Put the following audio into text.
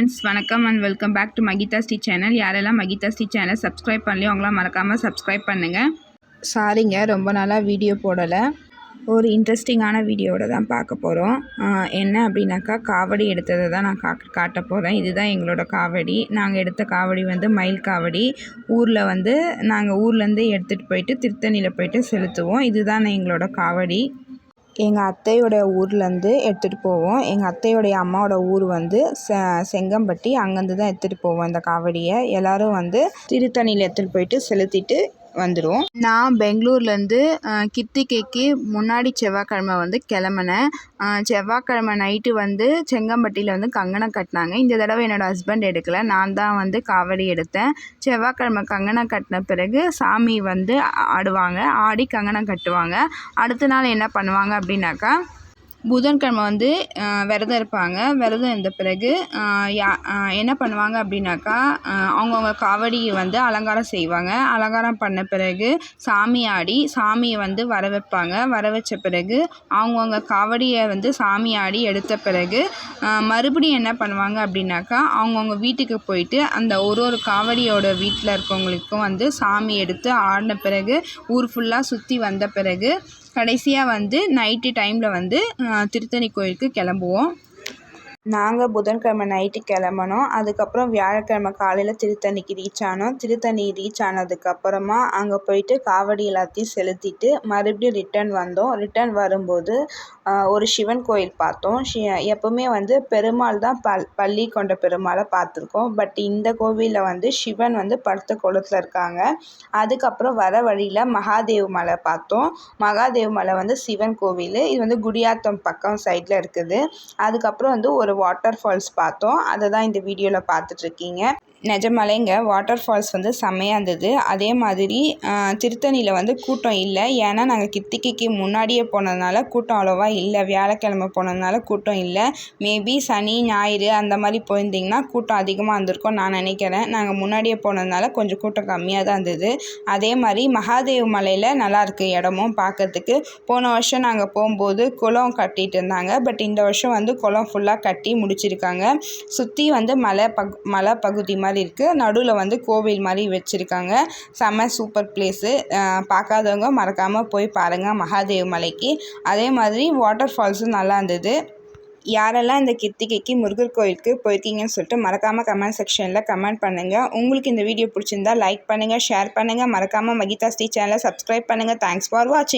Friends, வணக்கம் and welcome back to Mahitha Sri channel. யாரெல்லாம் Mahitha Sri channel subscribe பண்ணலையோ அவங்களாம் மறக்காமல் சப்ஸ்கிரைப் பண்ணுங்கள். சாரிங்க, ரொம்ப நாளாக வீடியோ போடலை. ஒரு இன்ட்ரெஸ்டிங்கான வீடியோவோட தான் பார்க்க போகிறோம். என்ன அப்படின்னாக்கா, காவடி எடுத்ததை தான் நான் காட்ட போகிறேன். இதுதான் எங்களோட காவடி. நாங்கள் எடுத்த காவடி வந்து மயில் காவடி. நாங்கள் ஊர்லேருந்து எடுத்துகிட்டு போயிட்டு திருத்தணியில் போயிட்டு செலுத்துவோம். இதுதான் எங்களோட காவடி. எங்கள் அத்தையோட ஊர்லேருந்து எடுத்துகிட்டு போவோம். எங்கள் அத்தையோடைய அம்மாவோட ஊர் வந்து செங்கம்பட்டி. அங்கேருந்து தான் எடுத்துகிட்டு போவோம் இந்த காவடியை. எல்லோரும் திருத்தணியில் எடுத்துகிட்டு போயிட்டு செலுத்திட்டு வந்துடுவோம். நான் பெங்களூர்லேருந்து கிருத்திகைக்கு முன்னாடி செவ்வாய்க்கிழமை கிளம்புனேன். செவ்வாய்க்கிழமை நைட்டு செங்கம்பட்டியில் கங்கணம் கட்டினாங்க. இந்த தடவை என்னோடய ஹஸ்பண்ட் எடுக்கலை, நான் தான் காவடி எடுத்தேன். செவ்வாய்க்கிழமை கங்கணம் கட்டின பிறகு சாமி ஆடுவாங்க, ஆடி கங்கணம் கட்டுவாங்க. அடுத்த நாள் என்ன பண்ணுவாங்க அப்படின்னாக்கா, புதன்கிழமை விரதம் இருப்பாங்க. விரதம் இருந்த பிறகு என்ன பண்ணுவாங்க அப்படின்னாக்கா, அவங்கவுங்க காவடியை அலங்காரம் செய்வாங்க. அலங்காரம் பண்ண பிறகு சாமி ஆடி சாமியை வர வைப்பாங்க. வர வச்ச பிறகு அவங்கவுங்க காவடியை சாமி ஆடி எடுத்த பிறகு மறுபடியும் என்ன பண்ணுவாங்க அப்படின்னாக்கா, அவங்கவுங்க வீட்டுக்கு போயிட்டு அந்த ஒரு காவடியோட வீட்டில் இருக்கவங்களுக்கும் சாமி எடுத்து ஆடின பிறகு ஊர் ஃபுல்லாக சுற்றி வந்த பிறகு கடைசியாக நைட்டு டைமில் திருத்தணி கோயிலுக்கு கிளம்புவோம். நாங்கள் புதன்கிழமை நைட்டு கிளம்புனோம். அதுக்கப்புறம் வியாழக்கிழமை காலையில் திருத்தணிக்கு ரீச் ஆனோம். திருத்தணி ரீச் ஆனதுக்கப்புறமா அங்கே போயிட்டு காவடி எல்லாத்தையும் செலுத்திட்டு மறுபடியும் ரிட்டர்ன் வந்தோம். ரிட்டர்ன் வரும்போது ஒரு சிவன் கோயில் பார்த்தோம். எப்போவுமே பெருமாள் தான் பள்ளி கொண்ட பெருமாளை பார்த்துருக்கோம். பட் இந்த கோவிலில் சிவன் படுத்த கோலத்தில் இருக்காங்க. அதுக்கப்புறம் வர வழியில் மகாதேவ் மலை பார்த்தோம். மகாதேவ் மலை சிவன் கோவில். இது குடியாத்தம் பக்கம் சைடில் இருக்குது. அதுக்கப்புறம் ஒரு வாட்டர் ஃபால்ஸ் பார்த்தோம். அதை தான் இந்த வீடியோவில் பார்த்துட்ருக்கீங்க. நிஜமலைங்க, வாட்டர் ஃபால்ஸ் செம்மையாக இருந்தது. அதே மாதிரி திருத்தணியில் கூட்டம் இல்லை. ஏன்னா நாங்கள் கிருத்திகைக்கு முன்னாடியே போனதுனால கூட்டம் அவ்வளோவா இல்லை. வியாழக்கிழமை போனதுனால கூட்டம் இல்லை. மேபி சனி ஞாயிறு அந்த மாதிரி போயிருந்திங்கன்னா கூட்டம் அதிகமாக இருந்திருக்கும் நான் நினைக்கிறேன். நாங்கள் முன்னாடியே போனதுனால கொஞ்சம் கூட்டம் கம்மியாக தான் இருந்தது. அதே மாதிரி மகாதேவ் மலையில் நல்லாயிருக்கு இடமும் பார்க்கறதுக்கு. போன வருஷம் நாங்கள் போகும்போது குளம் கட்டிகிட்டு இருந்தாங்க. பட் இந்த வருஷம் குளம் ஃபுல்லாக கட்டி முடிச்சிருக்காங்க. சுற்றி மலை பகுதி மாதிரி இருக்குது. நடுவில் கோவில் மாதிரி வச்சுருக்காங்க. செம்ம சூப்பர் பிளேஸு. பார்க்காதவங்க மறக்காமல் போய் பாருங்கள் மகாதேவ் மலைக்கு. அதே மாதிரி வாட்டர் ஃபால்ஸும் நல்லா இருந்தது. யாரெல்லாம் இந்த கிருத்திகைக்கு முருகர் கோயிலுக்கு போயிருக்கீங்கன்னு சொல்லிட்டு மறக்காமல் கமெண்ட் செக்ஷனில் கமெண்ட் பண்ணுங்கள். உங்களுக்கு இந்த வீடியோ பிடிச்சிருந்தா லைக் பண்ணுங்கள், ஷேர் பண்ணுங்கள். மறக்காமல் மகிதா ஸ்ரீ சேனலை சப்ஸ்கிரைப் பண்ணுங்கள். தேங்க்ஸ் ஃபார் வாட்சிங்.